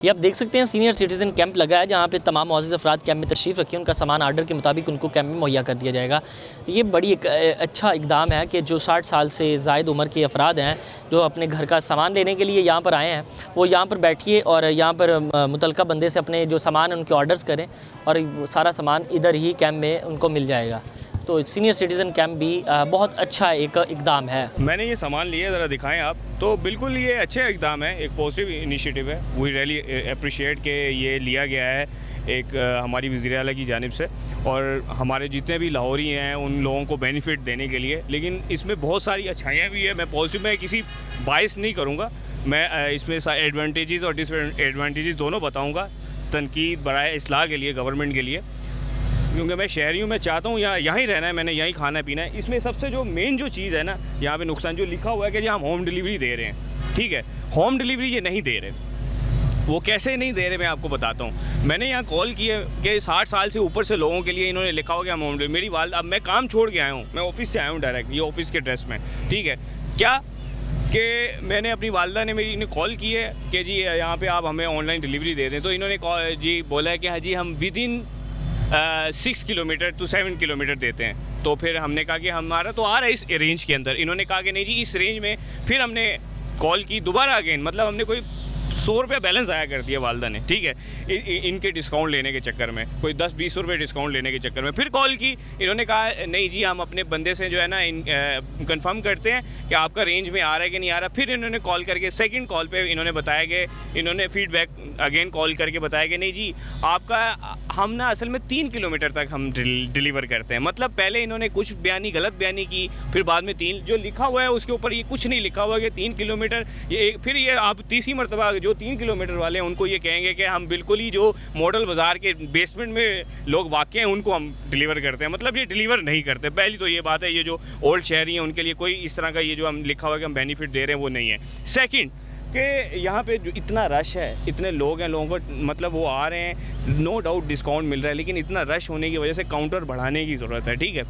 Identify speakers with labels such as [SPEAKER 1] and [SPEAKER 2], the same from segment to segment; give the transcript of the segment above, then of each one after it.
[SPEAKER 1] ये आप देख सकते हैं सीनियर सिटीज़न कैंप लगा है जहाँ पे तमाम मुअज़्ज़ज़ अफराद कैंप में तशरीफ़ रखी उनका सामान आर्डर के मुताबिक उनको कैंप में मुहैया कर दिया जाएगा। ये बड़ी एक अच्छा इक़दाम है कि जो 60 साल से ज़ायद उम्र के अफराद हैं जो अपने घर का सामान लेने के लिए यहाँ पर आए हैं, वो यहाँ पर बैठिए और यहाँ पर मुतल्लिक़ा बंदे से अपने जो सामान उनके ऑर्डर्स करें और सारा सामान इधर ही कैंप में उनको मिल जाएगा। तो सीनियर सिटीज़न कैंप भी बहुत अच्छा एक इक़दाम है।
[SPEAKER 2] मैंने ये सामान लिया, ज़रा दिखाएं आप। तो बिल्कुल ये अच्छा इक़दाम है, एक पॉजिटिव इनिशिएटिव है। वी रियली अप्रिशिएट कि ये लिया गया है एक हमारी वज़ीर आला की जानिब से और हमारे जितने भी लाहौरी हैं उन लोगों को बेनिफिट देने के लिए। लेकिन इसमें बहुत सारी अच्छाइयाँ भी है। मैं पॉजिटिव में किसी बाइस नहीं करूँगा, मैं इसमें एडवांटेजेस और डिसएडवांटेजेस दोनों बताऊँगा, तनकीद बराए इस्लाह के लिए, गवर्नमेंट के लिए, क्योंकि मैं शहरी हूँ, मैं चाहता हूँ यहाँ ही रहना है, मैंने यहीं खाना पीना है। इसमें सबसे जो मेन जो चीज़ है ना, यहाँ पे नुकसान जो लिखा हुआ है कि जी हम होम डिलीवरी दे रहे हैं, ठीक है। होम डिलीवरी ये नहीं दे रहे। वो कैसे नहीं दे रहे मैं आपको बताता हूँ। मैंने यहाँ कॉल की है कि 60 साल से ऊपर से लोगों के लिए इन्होंने लिखा हुआ कि हम होम डिलीवरी। मेरी वालदा, अब मैं काम छोड़ के आया हूँ, मैं ऑफिस से आया हूँ डायरेक्ट, ये ऑफिस के ड्रेस में, ठीक है। क्या कि मैंने अपनी वालदा ने मेरी इन्हें कॉल की है कि जी यहाँ पर आप हमें ऑनलाइन डिलीवरी दे दें। तो इन्होंने जी बोला है कि हाँ जी हम विदिन 6 किलोमीटर to 7 किलोमीटर देते हैं। तो फिर हमने कहा कि हमारा तो आ रहा है इस रेंज के अंदर। इन्होंने कहा कि नहीं जी इस रेंज में। फिर हमने कॉल की दोबारा अगेन, मतलब हमने कोई 100 रुपये बैलेंस आया कर दिया वालदा ने, ठीक है, इनके डिस्काउंट लेने के चक्कर में, कोई 10-20 रुपये डिस्काउंट लेने के चक्कर में। फिर कॉल की, इन्होंने कहा नहीं जी हम अपने बंदे से जो है ना कंफर्म करते हैं कि आपका रेंज में आ रहा है कि नहीं आ रहा। फिर इन्होंने कॉल करके सेकंड कॉल पे इन्होंने बताया कि इन्होंने फीडबैक अगेन कॉल करके बताया कि नहीं जी आपका, हम ना असल में 3 किलोमीटर तक हम डिलीवर करते हैं। मतलब पहले इन्होंने कुछ बयानी गलत बयानी की, फिर बाद में 3 जो लिखा हुआ है उसके ऊपर ये कुछ नहीं लिखा हुआ कि 3 किलोमीटर। ये फिर ये आप तीसरी मरतबा जो 3 किलोमीटर वाले हैं उनको ये कहेंगे कि हम बिल्कुल ही जो मॉडल बाज़ार के बेसमेंट में लोग वाक़ हैं उनको हम डिलीवर करते हैं। मतलब ये डिलीवर नहीं करते। पहली तो ये बात है, ये जो ओल्ड शहरी हैं उनके लिए कोई इस तरह का ये जो हम लिखा हुआ है कि हम बेनिफिट दे रहे हैं वो नहीं है। सेकंड कि यहाँ पे जो इतना रश है, इतने लोग हैं, लोगों को मतलब वो आ रहे हैं, नो डाउट डिस्काउंट मिल रहा है, लेकिन इतना रश होने की वजह से काउंटर बढ़ाने की ज़रूरत है, ठीक है।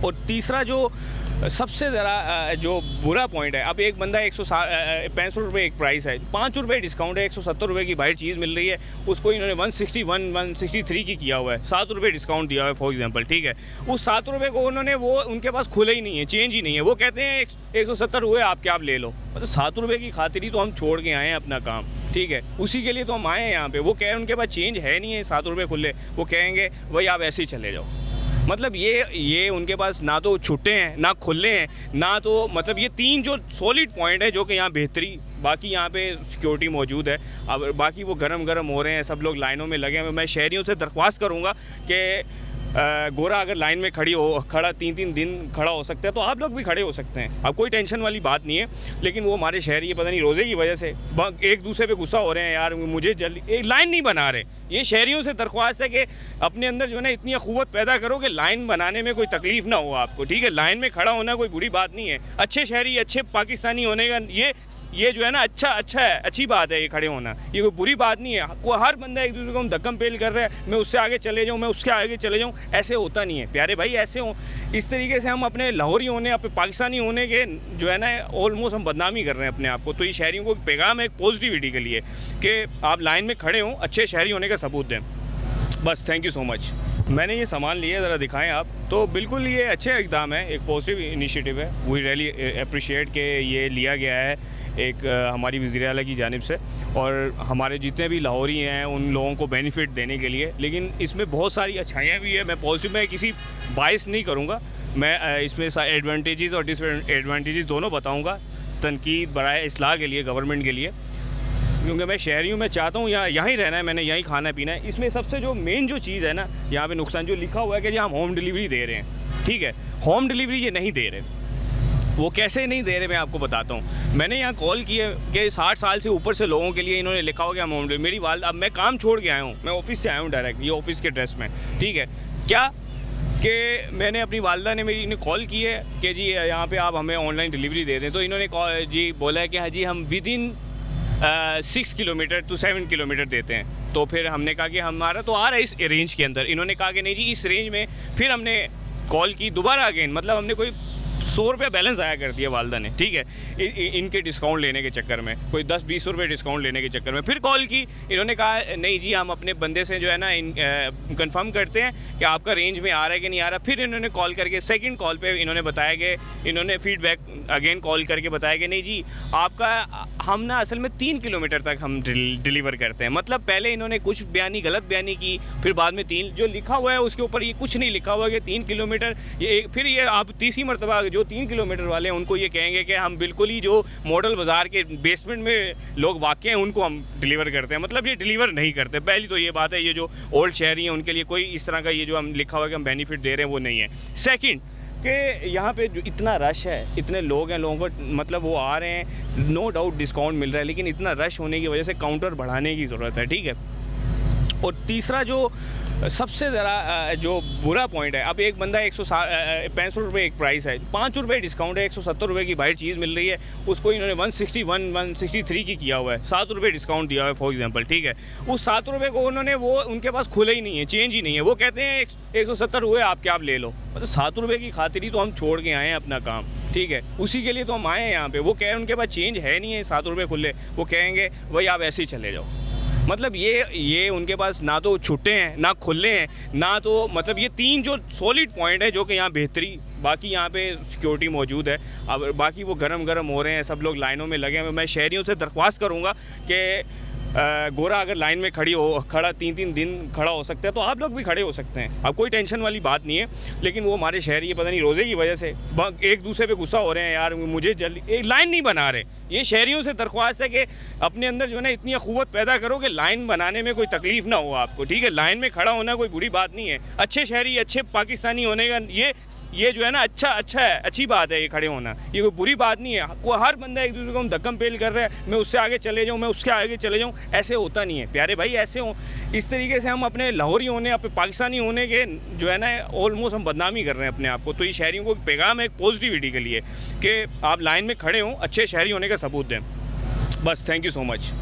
[SPEAKER 2] और तीसरा जो सबसे ज़रा जो बुरा पॉइंट है, अब एक बंदा 165 रुपये एक प्राइस है, 5 रुपये डिस्काउंट है, 170 रुपये की बाहर चीज़ मिल रही है, उसको इन्होंने 163 की किया हुआ है, 7 रुपये डिस्काउंट दिया हुआ है फॉर एग्जांपल, ठीक है। उस 7 रुपये को उन्होंने वो उनके पास खुले ही नहीं है, चेंज ही नहीं है। वो कहते हैं 170 हुए आप क्या आप ले लो। मतलब 7 रुपये की खातिर ही तो हम छोड़ के आए हैं अपना काम, ठीक है, उसी के लिए तो हम आए हैं यहाँ पे। वो कह रहे हैं उनके पास चेंज है नहीं है, 7 रुपये खुले, वो कहेंगे भाई आप ऐसे ही चले जाओ। मतलब ये उनके पास ना तो छुट्टे हैं ना खुले हैं ना तो, मतलब ये 3 जो सॉलिड पॉइंट है जो कि यहाँ बेहतरी, बाकी यहाँ पे सिक्योरिटी मौजूद है। अब बाकी वो गरम हो रहे हैं, सब लोग लाइनों में लगे हैं। मैं शहरियों से दरख्वास्त करूँगा कि गोरा अगर लाइन में खड़ा 3-3 दिन खड़ा हो सकता है तो आप लोग भी खड़े हो सकते हैं। अब कोई टेंशन वाली बात नहीं है। लेकिन वो हमारे शहरी पता नहीं रोज़े की वजह से एक दूसरे पे गुस्सा हो रहे हैं, यार मुझे जल्दी एक लाइन नहीं बना रहे। ये शहरियों से दरख्वास्त है कि अपने अंदर जो है ना इतनी क़ुव्वत पैदा करो कि लाइन बनाने में कोई तकलीफ़ ना हो आपको, ठीक है। लाइन में खड़ा होना कोई बुरी बात नहीं है। अच्छे शहरी, अच्छे पाकिस्तानी होने का ये जो है ना अच्छा है, अच्छी बात है ये खड़े होना, ये कोई बुरी बात नहीं है। हर बंदा एक दूसरे को हम धक्कम पेल कर रहे हैं, मैं उससे आगे चले जाऊँ, मैं उसके आगे चले जाऊँ, ऐसे होता नहीं है प्यारे भाई। ऐसे हो इस तरीके से हम अपने लाहौरी होने, अपने पाकिस्तानी होने के जो है ना ऑलमोस्ट हम बदनामी कर रहे हैं अपने आप को। तो ये शहरियों को पैगाम है एक पॉजिटिविटी के लिए कि आप लाइन में खड़े हों, अच्छे शहरी होने का सबूत दें। बस थैंक यू सो मच। मैंने ये सामान लिया, ज़रा दिखाएं आप। तो बिल्कुल ये अच्छा इक़दाम है, एक पॉजिटिव इनिशिएटिव है। वी रियली अप्रिशिएट कि ये लिया गया है एक हमारी वज़ीर आला की जानिब से और हमारे जितने भी लाहौरी हैं उन लोगों को बेनिफिट देने के लिए। लेकिन इसमें बहुत सारी अच्छाइयाँ भी है। मैं पॉजिटिव में किसी बाइस नहीं करूँगा, मैं इसमें एडवांटेजेस और डिसएडवांटेजेस दोनों बताऊँगा, तनकीद बराए इस्लाह के लिए, गवर्नमेंट के लिए, क्योंकि मैं शहरी हूँ, मैं चाहता हूँ यहाँ ही रहना है, मैंने यहीं खाना पीना है। इसमें सबसे जो मेन जो चीज़ है ना, यहाँ पे नुकसान जो लिखा हुआ है कि जी हम होम डिलीवरी दे रहे हैं, ठीक है। होम डिलीवरी ये नहीं दे रहे। वो कैसे नहीं दे रहे मैं आपको बताता हूँ। मैंने यहाँ कॉल की है कि 60 साल से ऊपर से लोगों के लिए इन्होंने लिखा हुआ कि हम होम डिलीवरी। मेरी वालदा, अब मैं काम छोड़ के आया हूँ, मैं ऑफिस से आया हूँ डायरेक्ट, ये ऑफिस के ड्रेस में, ठीक है। क्या कि मैंने अपनी वालदा ने मेरी इन्हें कॉल की है कि जी यहाँ पे आप हमें ऑनलाइन डिलीवरी दे दें। तो इन्होंने जी बोला है कि हाँ जी हम विदिन 6 किलोमीटर to 7 किलोमीटर देते हैं। तो फिर हमने कहा कि हमारा तो आ रहा है इस रेंज के अंदर। इन्होंने कहा कि नहीं जी इस रेंज में। फिर हमने कॉल की दोबारा अगेन, मतलब हमने कोई 100 रुपये बैलेंस आया कर दिया वालदा ने, ठीक है, इनके डिस्काउंट लेने के चक्कर में, कोई 10-20 रुपये डिस्काउंट लेने के चक्कर में। फिर कॉल की, इन्होंने कहा नहीं जी हम अपने बंदे से जो है ना कंफर्म करते हैं कि आपका रेंज में आ रहा है कि नहीं आ रहा। फिर इन्होंने कॉल करके सेकंड कॉल पे इन्होंने बताया कि इन्होंने फीडबैक अगेन कॉल करके बताया कि नहीं जी आपका हम ना असल में 3 किलोमीटर तक हम डिलीवर करते हैं। मतलब पहले इन्होंने कुछ बयानी गलत बयानी की, फिर बाद में 3 जो लिखा हुआ है उसके ऊपर ये कुछ नहीं लिखा हुआ कि 3 किलोमीटर, ये फिर ये आप तीसरी मरतबा जो 3 किलोमीटर वाले हैं उनको ये कहेंगे कि हम बिल्कुल ही जो मॉडल बाज़ार के बेसमेंट में लोग वाक़ हैं उनको हम डिलीवर करते हैं। मतलब ये डिलीवर नहीं करते। पहली तो ये बात है, ये जो ओल्ड शहरी हैं उनके लिए कोई इस तरह का ये जो हम लिखा हुआ है कि हम बेनिफिट दे रहे हैं वो नहीं है। सेकंड कि यहाँ पे जो इतना रश है, इतने लोग हैं, लोगों को मतलब वो आ रहे हैं, नो डाउट डिस्काउंट मिल रहा है, लेकिन इतना रश होने की वजह से काउंटर बढ़ाने की ज़रूरत है, ठीक है। और तीसरा जो सबसे ज़रा जो बुरा पॉइंट है, अब एक बंदा 165 रुपये एक प्राइस है, 5 रुपये डिस्काउंट है, 170 रुपये की बाहर चीज़ मिल रही है, उसको इन्होंने 163 की किया हुआ है, 7 रुपये डिस्काउंट दिया हुआ है फॉर एग्जांपल, ठीक है। उस 7 रुपये को उन्होंने वो उनके पास खुले ही नहीं है, चेंज ही नहीं है, वो कहते हैं 170 हुए आप क्या आप ले लो। मतलब 7 रुपये की खातिर ही तो हम छोड़ के आए हैं अपना काम, ठीक है, उसी के लिए तो हम आए हैं यहाँ पे। वो कह रहे हैं उनके पास चेंज है नहीं है, 7 रुपये खुले, वो कहेंगे भाई आप ऐसे ही चले जाओ। मतलब ये उनके पास ना तो छुट्टे हैं ना खुले हैं ना तो, मतलब ये 3 जो सॉलिड पॉइंट है जो कि यहाँ बेहतरी, बाकी यहाँ पे सिक्योरिटी मौजूद है। अब बाकी वो गरम हो रहे हैं, सब लोग लाइनों में लगे हैं। मैं शहरियों से दरख्वास्त करूँगा कि गोरा अगर लाइन में खड़ा 3-3 दिन खड़ा हो सकता है तो आप लोग भी खड़े हो सकते हैं। अब कोई टेंशन वाली बात नहीं है, लेकिन वो हमारे शहरी पता नहीं रोज़े की वजह से एक दूसरे पे गुस्सा हो रहे हैं, यार मुझे जल्दी एक लाइन नहीं बना रहे। ये शहरियों से दरख्वास्त है कि अपने अंदर जो है ना इतनी अख़ुवत पैदा करो कि लाइन बनाने में कोई तकलीफ़ ना हो आपको, ठीक है। लाइन में खड़ा होना कोई बुरी बात नहीं है, अच्छे शहरी अच्छे पाकिस्तानी होने का ये जो है ना अच्छा है, अच्छी बात है ये खड़े होना, ये कोई बुरी बात नहीं है। हर बंदा एक दूसरे को हम धक्कम पेल कर रहे हैं, मैं उससे आगे चले जाऊँ, मैं उसके आगे चले जाऊँ, ऐसे होता नहीं है प्यारे भाई। ऐसे हो इस तरीके से हम अपने लाहौरी होने, अपने पाकिस्तानी होने के जो है ना ऑलमोस्ट हम बदनामी कर रहे हैं अपने आप को। तो ये शहरियों को पैगाम है एक पॉजिटिविटी के लिए कि आप लाइन में खड़े हों, अच्छे शहरी होने का सबूत दें। बस, थैंक यू सो मच।